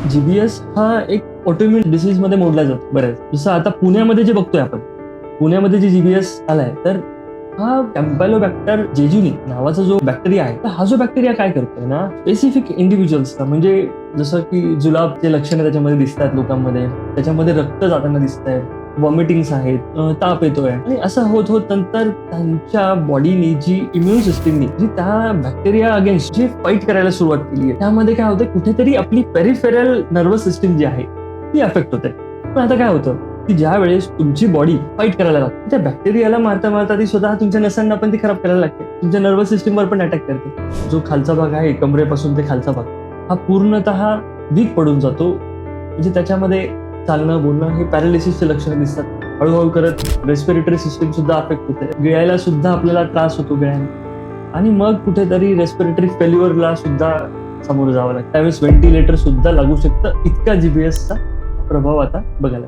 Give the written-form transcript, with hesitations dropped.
GBS हा एक autoimmune disease मध्ये मोडला जातो बऱ्याच. जसं आता पुण्यामध्ये जे बघतोय आपण, पुण्यामध्ये जे जीबीएस आलाय, तर हा कॅम्पॅलोबॅक्टर जेजुनी नावाचा जो बॅक्टेरिया आहे, तर हा जो बॅक्टेरिया काय करतोय ना, स्पेसिफिक इंडिव्हिज्युअल्सला, म्हणजे जसं की जुलाबचे लक्षणं त्याच्यामध्ये दिसतात लोकांमध्ये, त्याच्यामध्ये रक्त जाताना दिसतंय, वॉमिटिंग्स आहेत, ताप येतोय, आणि असं होत होत नंतर त्यांच्या बॉडीनी जी इम्युन सिस्टीमनी जी त्या बॅक्टेरिया अगेन्स्ट जी फाईट करायला सुरुवात केली आहे, त्यामध्ये काय होतं, कुठेतरी आपली पेरिफेरल नर्वस सिस्टीम जी आहे ती अफेक्ट होते. पण आता काय होतं की ज्या वेळेस तुमची बॉडी फाईट करायला लागते, त्या बॅक्टेरियाला मारता मारता ती स्वतः तुमच्या नसांना पण ती खराब करायला लागते, तुमच्या नर्वस सिस्टीमवर पण अटॅक करते. जो खालचा भाग आहे, कमरेपासून ते खालचा भाग, हा पूर्णतः वीक पडून जातो. म्हणजे त्याच्यामध्ये चालणं बोलणं हे पॅरालिसिसचे लक्षणं दिसतात. हळूहळू करत रेस्पिरेटरी सिस्टीम सुद्धा अफेक्ट होते, गिळायला सुद्धा आपल्याला त्रास होतो गिळ्याने, आणि मग कुठेतरी रेस्पिरेटरी फेल्युअरला सुद्धा सामोरं जावं लागतं. त्यावेळेस व्हेंटिलेटर सुद्धा लागू शकतं. इतका जीबीएसचा प्रभाव आता बघायला